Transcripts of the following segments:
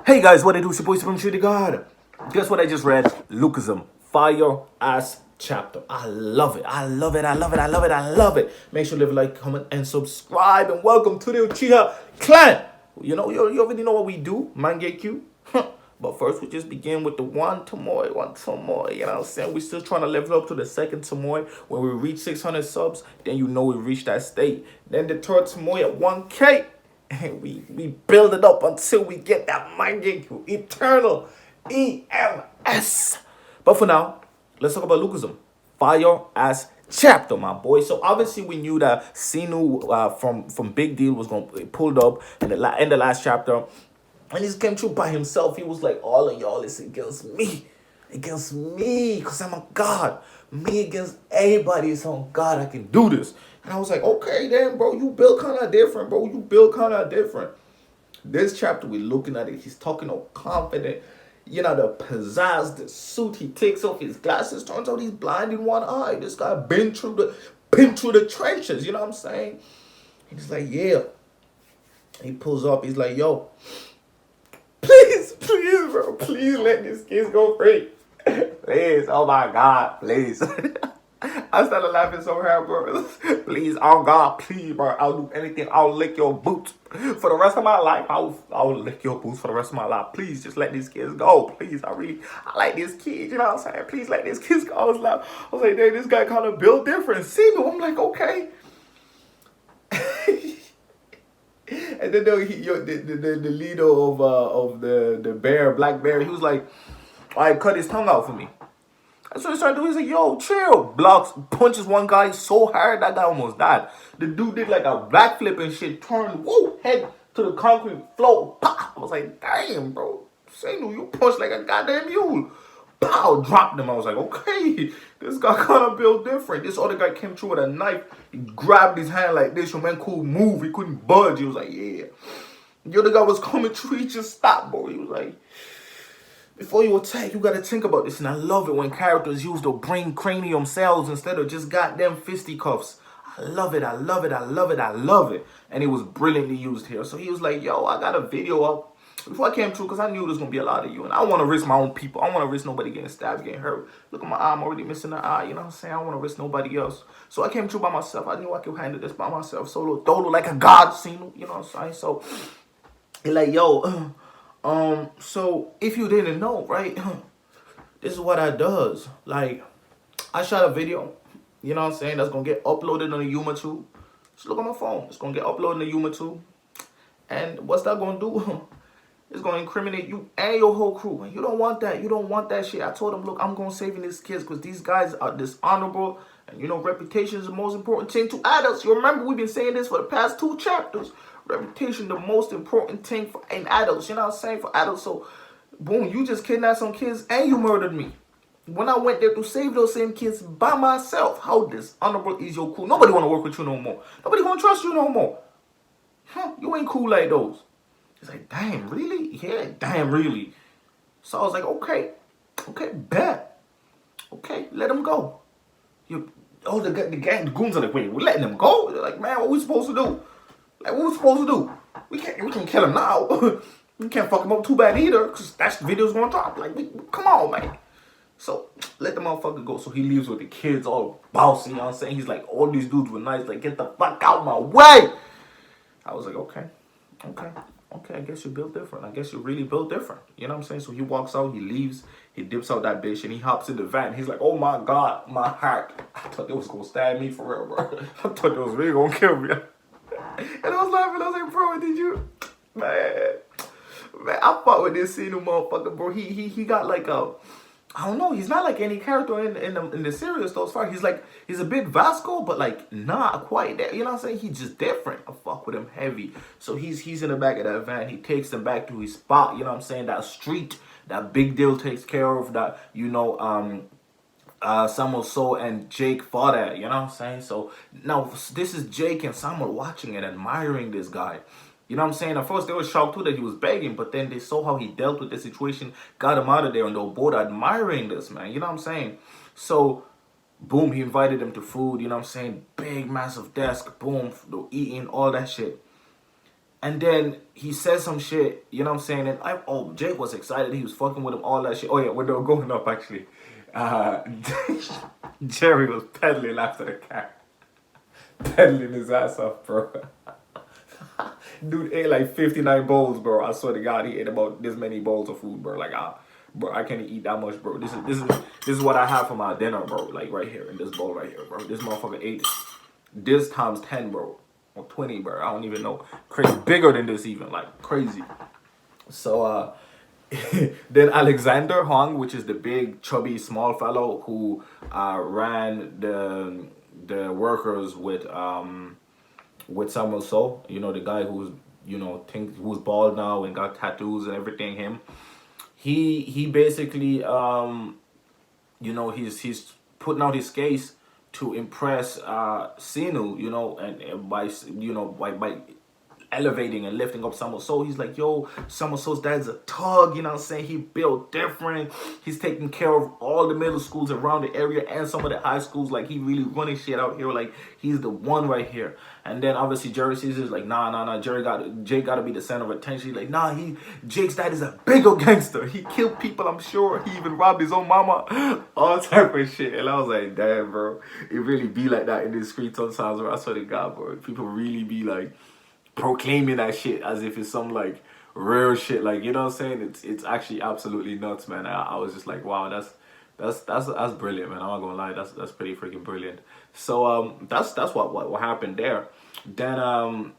Hey guys, what it do? It's your boy from Shitty God. Guess what I just read? Lookism Fire Ass Chapter. I love it. I love it. I love it. I love it. I love it. Make sure to leave a like, comment, and subscribe. And welcome to the Uchiha clan. You know, you already know what we do. Mangekyu. But first, we just begin with the one Tomoe. You know what I'm saying? We're still trying to level up to the second Tomoe. When we reach 600 subs, then you know we reached that state. Then the third Tomoe at 1K. And we build it up until we get that Mangekyu Eternal EMS. But for now, let's talk about Lookism Fire Ass Chapter, my boy. So obviously we knew that Sinu from Big Deal was going to pulled up in the end of the last chapter. And he came through by himself. He was like, all of y'all is against me. Against me. Because I'm a god. Me against everybody. So on God, I can do this. And I was like, okay then, bro. You build kind of different, bro. You build kind of different. This chapter, we're looking at it. He's talking all confident. You know, the pizzazz, the suit. He takes off his glasses. Turns out he's blind in one eye. This guy been through the trenches. You know what I'm saying? He's like, yeah. He pulls up. He's like, yo. Please, bro. Please let this kid go free. Please. Oh, my God. Please. I started laughing so hard, bro. Please. Oh, God. Please, bro. I'll do anything. I'll lick your boots. For the rest of my life, I'll lick your boots for the rest of my life. Please, just let these kids go. Please. I like this kid. You know what I'm saying? Please let these kids go. I was like, dang, this guy kind of built different. See me? I'm like, okay. And then the leader of the bear, black bear, he was like, all right, cut his tongue out for me. That's what he started doing. He's like, yo, chill. Blocks, punches one guy so hard that guy almost died. The dude did like a backflip and shit, turned, whoa, head to the concrete floor. Pop. I was like, damn, bro. Say no, you punched like a goddamn mule. Pow, dropped him. I was like, okay, this guy kind of built different. This other guy came through with a knife. He grabbed his hand like this. Your man couldn't move. He couldn't budge. He was like, yeah. The other guy was coming through. He just stopped, bro. He was like, before you attack, you got to think about this. And I love it when characters use the brain cranium cells instead of just goddamn fisticuffs. I love it. I love it. I love it. I love it. And it was brilliantly used here. So he was like, yo, I got a video up. Before I came through, because I knew there was going to be a lot of you. And I want to risk my own people. I want to risk nobody getting stabbed, getting hurt. Look at my eye. I'm already missing an eye. You know what I'm saying? I don't want to risk nobody else. So I came through by myself. I knew I could handle this by myself. Solo dolo like a god, Sinu. You know what I'm saying? So, he like, yo, so if you didn't know, right? This is what I does. Like, I shot a video. You know what I'm saying? That's going to get uploaded on the YouTube. Just look at my phone. It's going to get uploaded on the YouTube. And what's that going to do? It's going to incriminate you and your whole crew. And you don't want that. You don't want that shit. I told them, look, I'm going to save these kids because these guys are dishonorable. And, you know, reputation is the most important thing to adults. You remember we've been saying this for the past 2 chapters. Reputation, the most important thing for in adults. You know what I'm saying? For adults. So, boom, you just kidnapped some kids and you murdered me. When I went there to save those same kids by myself, how dishonorable is your crew? Nobody want to work with you no more. Nobody going to trust you no more. You ain't cool like those. He's like, damn, really? Yeah, damn, really. So I was like, okay, bet. Okay, let him go. The goons are like, wait, we're letting him go? They're like, man, what we supposed to do? Like, what we supposed to do? We can't kill him now. We can't fuck him up too bad either, because that's the video's gonna drop. Like, come on, man. So, let the motherfucker go. So he leaves with the kids all bossy, you know what I'm saying? He's like, all these dudes were nice, like, get the fuck out my way. I was like, okay, I guess you built different. I guess you really built different. You know what I'm saying? So he walks out, he leaves, he dips out that bitch, and he hops in the van. He's like, oh my God, my heart. I thought it was going to stab me for real, bro. I thought it was really going to kill me. And I was laughing. I was like, bro, did you? Man, I fought with this Sinu motherfucker, bro. He got like a... I don't know. He's not like any character in the series thus far. He's a bit Vasco, but like not quite there. You know what I'm saying? He's just different. I fuck with him heavy. So he's in the back of that van. He takes them back to his spot. You know what I'm saying? That street that Big Deal takes care of. That Samuel So and Jake fought at. You know what I'm saying? So now this is Jake and Samuel watching and admiring this guy. You know what I'm saying? At first, they were shocked too that he was begging, but then they saw how he dealt with the situation, got him out of there, and they were both admiring this, man. You know what I'm saying? So, boom, he invited them to food, you know what I'm saying? Big, massive desk, boom, they're eating, all that shit. And then he says some shit, you know what I'm saying? And Jake was excited. He was fucking with him, all that shit. Oh yeah, when they were going up, actually, uh, Jerry was pedaling after the car, pedaling his ass off, bro. Dude ate like 59 bowls, bro. I swear to God, he ate about this many bowls of food, bro. Like, bro, I can't eat that much, bro. This is what I have for my dinner, bro. Like right here in this bowl right here, bro. This motherfucker ate this times 10, bro, or 20, bro. I don't even know. Crazy, bigger than this even, like crazy. So then Alexander Hong, which is the big chubby small fellow who ran the workers with Samuel So, you know, the guy who's, you know, who's bald now and got tattoos and everything. Him, he basically you know, he's putting out his case to impress Sinu, you know, and by, you know, by elevating and lifting up Samuel So. He's like, yo, Samuel So's dad's a tug, you know what I'm saying? He built different. He's taking care of all the middle schools around the area and some of the high schools. Like, he really running shit out here. Like, he's the one right here. And then obviously Jerry Caesar's like, nah, Jake gotta be the center of attention. He's like, nah, Jake's dad is a big old gangster. He killed people, I'm sure. He even robbed his own mama. All type of shit. And I was like, damn, bro. It really be like that in the streets sometimes, bro. I swear to God, bro. People really be like proclaiming that shit as if it's some like rare shit, like, you know what I'm saying? It's actually absolutely nuts, man. I was just like, wow, that's brilliant, man. I'm not gonna lie, that's pretty freaking brilliant. So that's what happened there. Then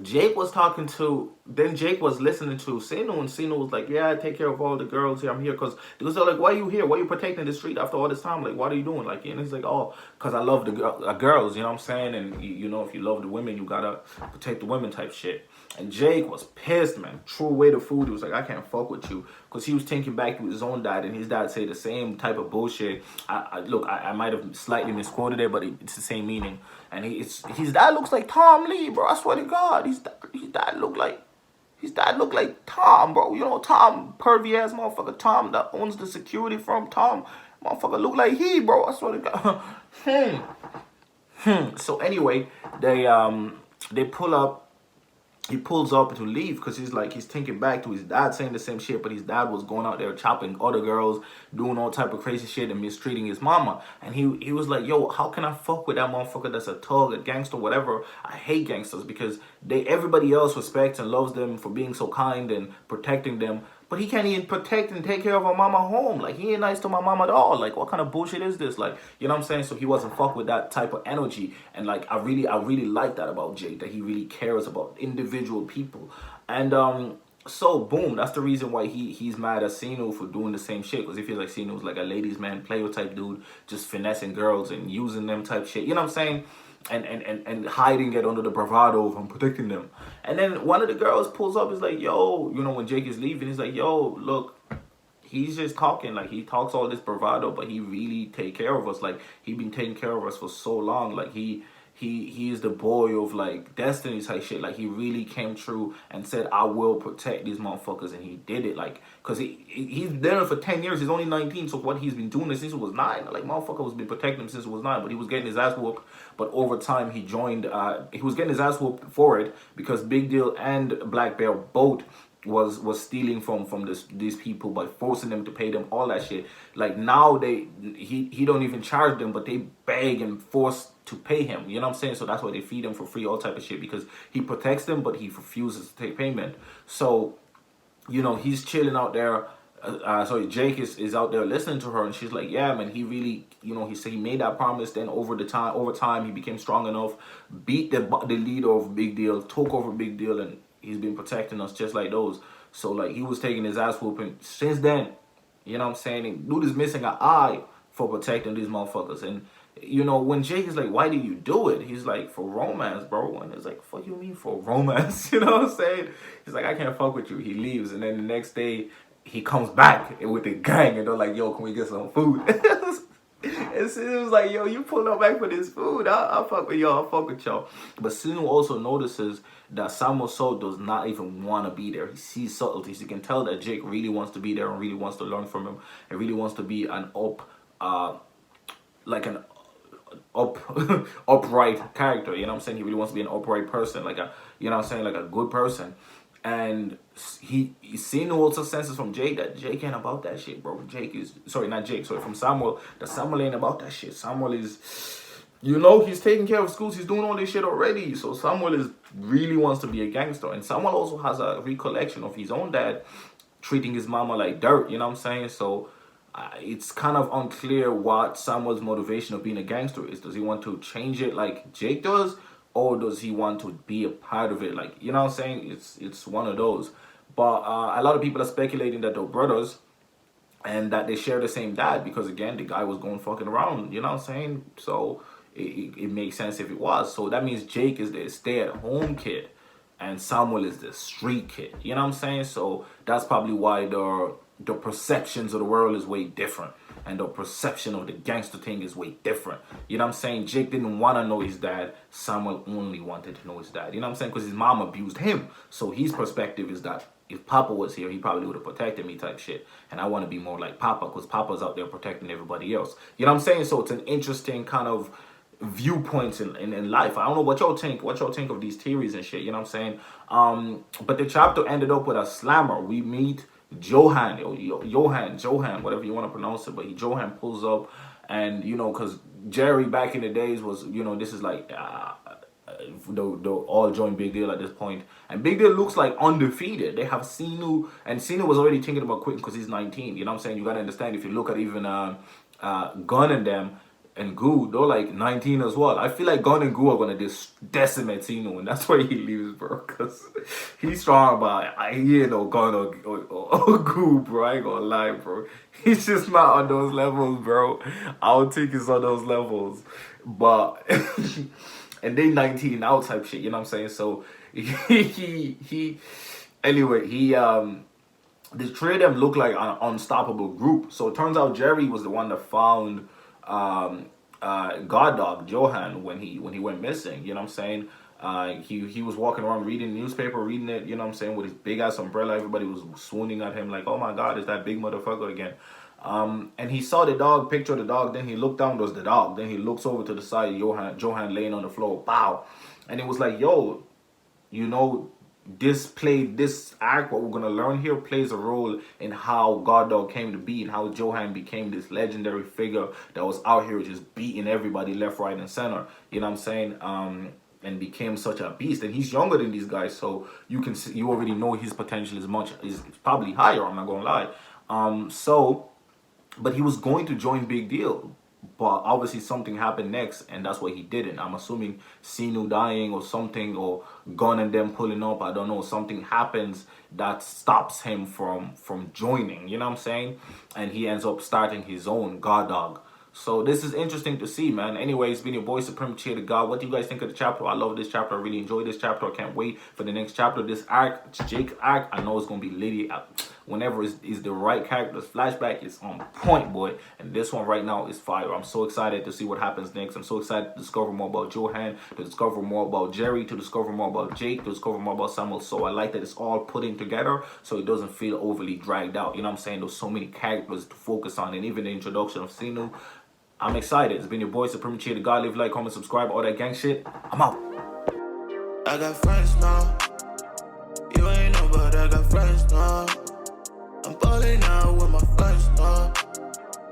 Jake was Jake was listening to Sino, and Sino was like, yeah, I take care of all the girls here. I'm here because they're like, why are you here? Why are you protecting the street after all this time? Like, what are you doing? Like, and he's like, oh, because I love the girls, you know what I'm saying? And, you know, if you love the women, you gotta protect the women type shit. And Jake was pissed, man. Threw away the food. He was like, I can't fuck with you. Because he was thinking back to his own dad, and his dad said the same type of bullshit. I might have slightly misquoted it, but it's the same meaning. And his dad looks like Tom Lee, bro. I swear to God. His dad looked like Tom, bro. You know, Tom, pervy ass motherfucker. Tom that owns the security firm. Tom, motherfucker, look like he, bro. I swear to God. So anyway, they pull up. He pulls up to leave because he's thinking back to his dad saying the same shit, but his dad was going out there chopping other girls, doing all type of crazy shit and mistreating his mama. And he was like, yo, how can I fuck with that motherfucker that's a thug, a gangster, whatever? I hate gangsters because everybody else respects and loves them for being so kind and protecting them. But he can't even protect and take care of our mama home. Like, he ain't nice to my mama at all. Like, what kind of bullshit is this? Like, you know what I'm saying? So he wasn't fucked with that type of energy. And like, I really like that about Jake, that he really cares about individual people. And so boom, that's the reason why he's mad at Sino for doing the same shit. Because he feels like Sino's like a ladies man player type dude, just finessing girls and using them type shit. You know what I'm saying? And hiding it under the bravado of him protecting them. And then one of the girls pulls up, is like, yo, you know, when Jake is leaving, he's like, yo, look, he's just talking. Like, he talks all this bravado, but he really take care of us. Like, he been taking care of us for so long. Like, he is the boy of like destiny type shit. Like, he really came true and said, I will protect these motherfuckers, and he did it. Like, cause he's there for 10 years. He's only 19, so what he's been doing this since he was 9. Like, motherfucker was been protecting him since he was 9, but he was getting his ass whooped. But over time, he joined. He was getting his ass whooped for it because Big Deal and Black Bear both was stealing from these people by forcing them to pay them all that shit. Like, now he don't even charge them, but they beg and force to pay him. You know what I'm saying? So that's why they feed him for free, all type of shit, because he protects them, but he refuses to take payment. So, you know, he's chilling out there. Jake is out there listening to her, and she's like, yeah, man, he really, you know, he said he made that promise. Then over time, he became strong enough, beat the leader of Big Deal, took over Big Deal, and he's been protecting us just like those. So, like, he was taking his ass whooping since then. You know what I'm saying? And dude is missing an eye for protecting these motherfuckers. And, you know, when Jake is like, why did you do it? He's like, for romance, bro. And it's like, fuck you mean for romance? You know what I'm saying? He's like, I can't fuck with you. He leaves. And then the next day, he comes back with the gang. And they're like, yo, can we get some food? And Sinu was like, yo, you pulled up back for this food. I'll fuck with y'all. I'll fuck with y'all. But Sinu also notices that Samuel So does not even want to be there. He sees subtleties. You can tell that Jake really wants to be there and really wants to learn from him. And really wants to be an upright character. You know what I'm saying? He really wants to be an upright person. Like, you know what I'm saying, like a good person. And he's seen also senses from Jake that Jake ain't about that shit, bro. Jake is, sorry, not Jake, sorry, from Samuel, that Samuel ain't about that shit. Samuel is, you know, he's taking care of schools, he's doing all this shit already. So Samuel is really wants to be a gangster. And Samuel also has a recollection of his own dad treating his mama like dirt, you know what I'm saying? So it's kind of unclear what Samuel's motivation of being a gangster is. Does he want to change it like Jake does? Or does he want to be a part of it? Like, you know what I'm saying? It's one of those. But a lot of people are speculating that they're brothers and that they share the same dad because, again, the guy was going fucking around, you know what I'm saying? So it makes sense if it was. So that means Jake is the stay-at-home kid and Samuel is the street kid, you know what I'm saying? So that's probably why the perceptions of the world is way different. And the perception of the gangster thing is way different. You know what I'm saying? Jake didn't want to know his dad. Samuel only wanted to know his dad. You know what I'm saying? Because his mom abused him. So his perspective is that if Papa was here, he probably would have protected me type shit. And I want to be more like Papa because Papa's out there protecting everybody else. You know what I'm saying? So it's an interesting kind of viewpoints in life. I don't know what y'all think of these theories and shit, you know what I'm saying? But the chapter ended up with a slammer. We meet Johan, Johan, whatever you want to pronounce it, but Johan pulls up, and you know, because Jerry back in the days was, you know, this is like the all join Big Deal at this point, and Big Deal looks like undefeated. They have Sinu, and Sinu was already thinking about quitting because he's 19. You know what I'm saying? You gotta understand, if you look at even Gun and them and Goo, they're like 19 as well. I feel like Gun and Goo are gonna decimate Sinu, and that's why he leaves, bro. Cause he's strong, but he ain't no Gun or Goo, bro. I ain't gonna lie, bro. He's just not on those levels, bro. I don't think he's on those levels, but and they 19 now type shit. You know what I'm saying? So anyway, the three of them look like an unstoppable group. So it turns out Jerry was the one that found God Dog Johan when he went missing. You know what I'm saying? He was walking around reading the newspaper, reading it, you know what I'm saying, with his big ass umbrella. Everybody was swooning at him like, oh my God, it's that big motherfucker again. And he saw the dog, picture of the dog, then he looked down, there's the dog. Then he looks over to the side, Johan laying on the floor, pow. And it was like, yo, you know, this act, what we're gonna learn here, plays a role in how God Dog came to be and how Johan became this legendary figure that was out here just beating everybody left, right, and center. You know what I'm saying? And became such a beast. And he's younger than these guys, so you already know his potential is probably higher. I'm not gonna lie. But he was going to join Big Deal. But obviously something happened next, and that's why he didn't. I'm assuming Sinu dying or something, or Gun and them pulling up. I don't know. Something happens that stops him from joining. You know what I'm saying? And he ends up starting his own God Dog. So this is interesting to see, man. Anyway, it's been your boy Supreme Cheer to God. What do you guys think of the chapter? I love this chapter. I really enjoy this chapter. I can't wait for the next chapter. This arc, Jake arc, I know it's gonna be litty. Whenever is the right character's flashback is on point, boy. And this one right now is fire. I'm so excited to see what happens next. I'm so excited to discover more about Johan, to discover more about Jerry, to discover more about Jake, to discover more about Samuel. So I like that it's all put in together so it doesn't feel overly dragged out. You know what I'm saying? There's so many characters to focus on, and even the introduction of Sinu. I'm excited. It's been your boy Supreme Cheer to God. Leave a like, comment, subscribe, all that gang shit. I'm out. I got friends now. You ain't know, but I got friends now. I'm balling out with my friends now.